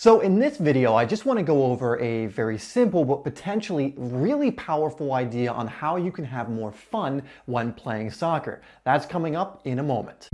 So in this video, I just want to go over a very simple but potentially really powerful idea on how you can have more fun when playing soccer. That's coming up in a moment.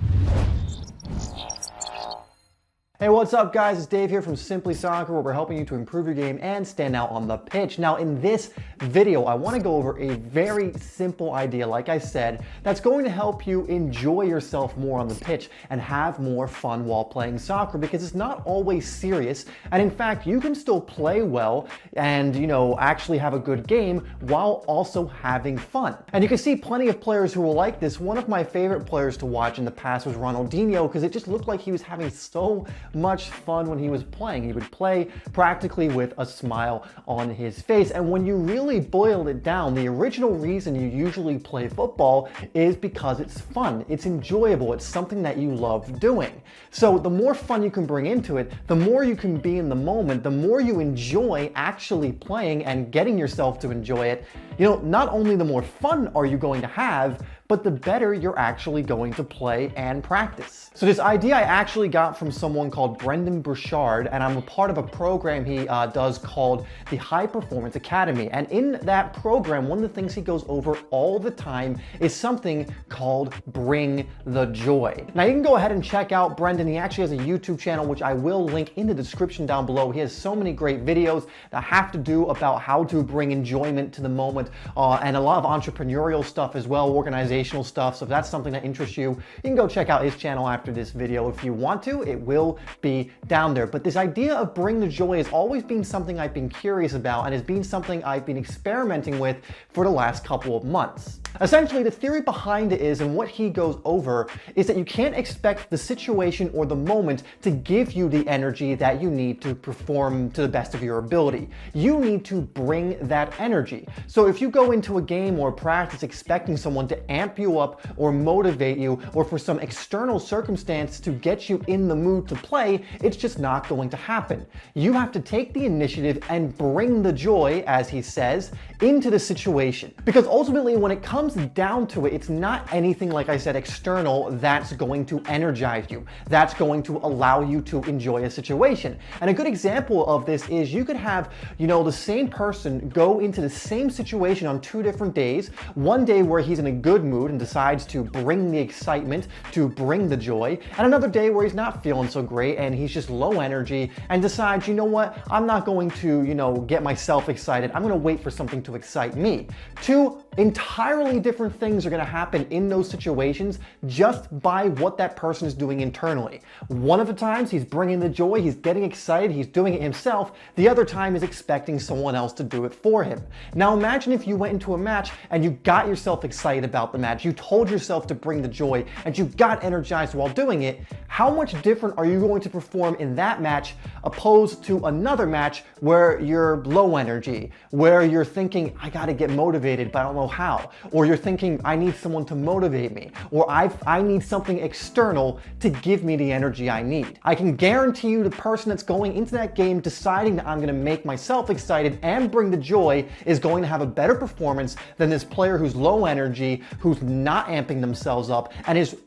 Hey, what's up guys? It's Dave here from SimplySoccer, where we're helping you to improve your game and stand out on the pitch. Now in this video, I want to go over a very simple idea, like I said, that's going to help you enjoy yourself more on the pitch and have more fun while playing soccer, because it's not always serious. And in fact, you can still play well and, actually have a good game while also having fun. And you can see plenty of players who will like this. One of my favorite players to watch in the past was Ronaldinho, because it just looked like he was having so much fun when he was playing. He would play practically with a smile on his face. And when you really boil it down, the original reason you usually play football is because it's fun, it's enjoyable, it's something that you love doing. So the more fun you can bring into it, the more you can be in the moment, the more you enjoy actually playing and getting yourself to enjoy it. Not only the more fun are you going to have, but the better you're actually going to play and practice. So this idea I actually got from someone called Brendon Burchard, and I'm a part of a program he does called the High Performance Academy. And in that program, one of the things he goes over all the time is something called Bring the Joy. Now you can go ahead and check out Brendon. He actually has a YouTube channel, which I will link in the description down below. He has so many great videos that have to do about how to bring enjoyment to the moment, and a lot of entrepreneurial stuff as well, organizational stuff. So if that's something that interests you, you can go check out his channel after this video if you want to. It will be down there. But this idea of Bring the Joy has always been something I've been curious about, and has been something I've been experimenting with for the last couple of months. Essentially, the theory behind it is, and what he goes over, is that you can't expect the situation or the moment to give you the energy that you need to perform to the best of your ability. You need to bring that energy. So if you go into a game or practice expecting someone to amp you up or motivate you, or for some external circumstance to get you in the mood to play, it's just not going to happen. You have to take the initiative and bring the joy, as he says, into the situation. Because ultimately, when it comes down to it, it's not anything, like I said, external that's going to energize you, that's going to allow you to enjoy a situation. And a good example of this is you could have, the same person go into the same situation on 2 different days. One day where he's in a good mood and decides to bring the excitement, to bring the joy, and another day where he's not feeling so great and he's just low energy and decides, I'm not going to, get myself excited. I'm going to wait for something to excite me. 2 entirely different things are going to happen in those situations just by what that person is doing internally. One of the times he's bringing the joy, he's getting excited, he's doing it himself. The other time is expecting someone else to do it for him. Now imagine if you went into a match and you got yourself excited about the match, you told yourself to bring the joy, and you got energized while doing it. How much different are you going to perform in that match opposed to another match where you're low energy, where you're thinking, I got to get motivated, but I don't know how, or you're thinking, I need someone to motivate me, or I need something external to give me the energy I need. I can guarantee you the person that's going into that game deciding that I'm going to make myself excited and bring the joy is going to have a better performance than this player who's low energy, who's not amping themselves up, and is,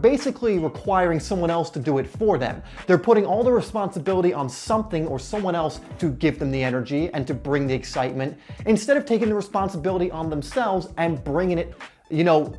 basically requiring someone else to do it for them. They're putting all the responsibility on something or someone else to give them the energy and to bring the excitement, instead of taking the responsibility on themselves and bringing it,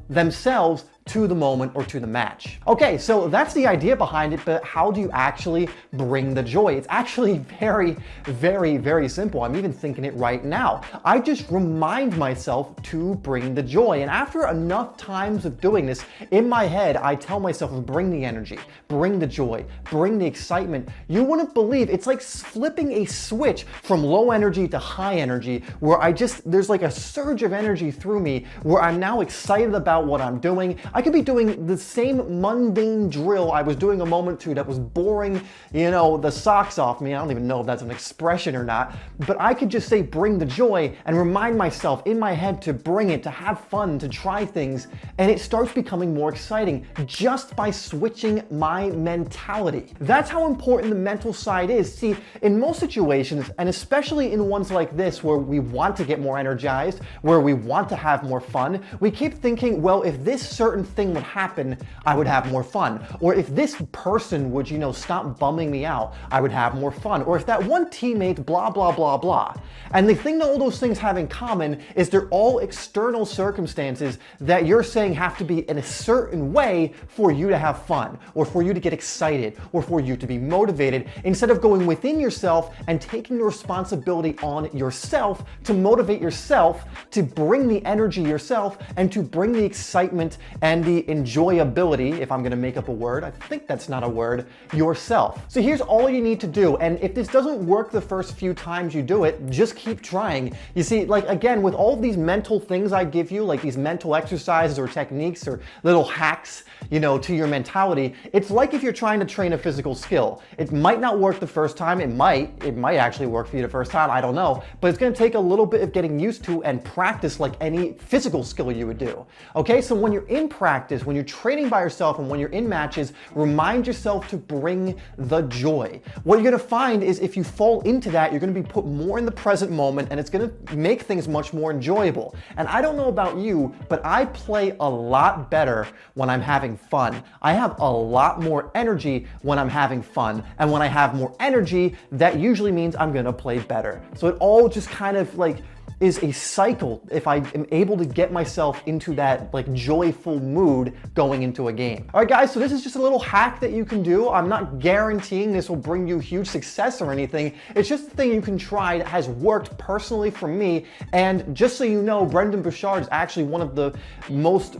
themselves to the moment or to the match. Okay, so that's the idea behind it, but how do you actually bring the joy? It's actually very, very, very simple. I'm even thinking it right now. I just remind myself to bring the joy. And after enough times of doing this, in my head, I tell myself, bring the energy, bring the joy, bring the excitement. You wouldn't believe, it's like flipping a switch from low energy to high energy, where there's like a surge of energy through me, where I'm now excited about what I'm doing. I could be doing the same mundane drill I was doing a moment ago that was boring, the socks off me. I don't even know if that's an expression or not, but I could just say bring the joy and remind myself in my head to bring it, to have fun, to try things, and it starts becoming more exciting just by switching my mentality. That's how important the mental side is. See, in most situations, and especially in ones like this where we want to get more energized, where we want to have more fun, we keep thinking, well, if this certain certain thing would happen, I would have more fun. Or if this person would, stop bumming me out, I would have more fun. Or if that one teammate, blah, blah, blah, blah. And the thing that all those things have in common is they're all external circumstances that you're saying have to be in a certain way for you to have fun, or for you to get excited, or for you to be motivated, instead of going within yourself and taking the responsibility on yourself to motivate yourself, to bring the energy yourself, and to bring the excitement and the enjoyability, if I'm gonna make up a word, I think that's not a word, yourself. So here's all you need to do, and if this doesn't work the first few times you do it, just keep trying. You see, like again, with all these mental things I give you, like these mental exercises or techniques or little hacks, to your mentality, it's like if you're trying to train a physical skill. It might not work the first time, it might actually work for you the first time, I don't know, but it's gonna take a little bit of getting used to and practice like any physical skill you would do. Okay, so when you're in practice, when you're training by yourself and when you're in matches, remind yourself to bring the joy. What you're gonna find is if you fall into that, you're gonna be put more in the present moment and it's gonna make things much more enjoyable. And I don't know about you, but I play a lot better when I'm having fun. I have a lot more energy when I'm having fun. And when I have more energy, that usually means I'm gonna play better. So it all just kind of like is a cycle if I am able to get myself into that like joyful mood going into a game. All right guys, so this is just a little hack that you can do. I'm not guaranteeing this will bring you huge success or anything. It's just a thing you can try that has worked personally for me. And just so you know, Brendon Burchard is actually one of the most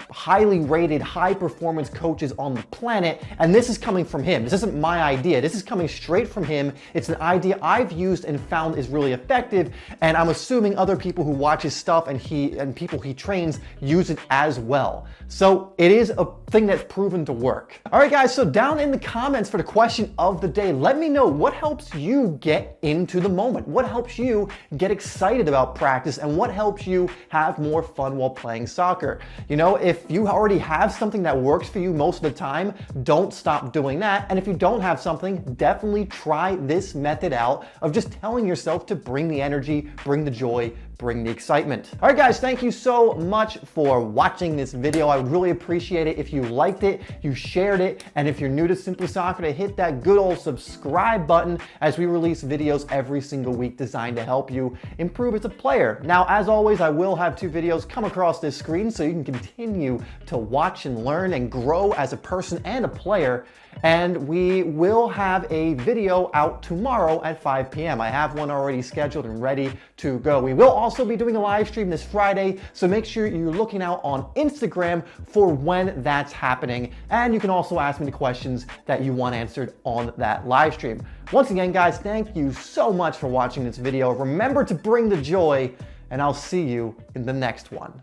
highly rated, high performance coaches on the planet, and this is coming from him. This isn't my idea. This is coming straight from him. It's an idea I've used and found is really effective, and I'm assuming other people who watch his stuff and people he trains use it as well. So it is a thing that's proven to work. All right guys, so down in the comments for the question of the day, let me know what helps you get into the moment. What helps you get excited about practice, and what helps you have more fun while playing soccer? If you already have something that works for you most of the time, don't stop doing that. And if you don't have something, definitely try this method out of just telling yourself to bring the energy, bring the joy, bring the excitement. All right guys, thank you so much for watching this video. I would really appreciate it if you liked it, you shared it, and if you're new to Simply Soccer, to hit that good old subscribe button, as we release videos every single week designed to help you improve as a player. Now, as always, I will have 2 videos come across this screen so you can continue to watch and learn and grow as a person and a player. And we will have a video out tomorrow at 5 p.m. I have one already scheduled and ready to go. We will also be doing a live stream this Friday, so make sure you're looking out on Instagram for when that's happening. And you can also ask me the questions that you want answered on that live stream. Once again, guys, thank you so much for watching this video. Remember to bring the joy, and I'll see you in the next one.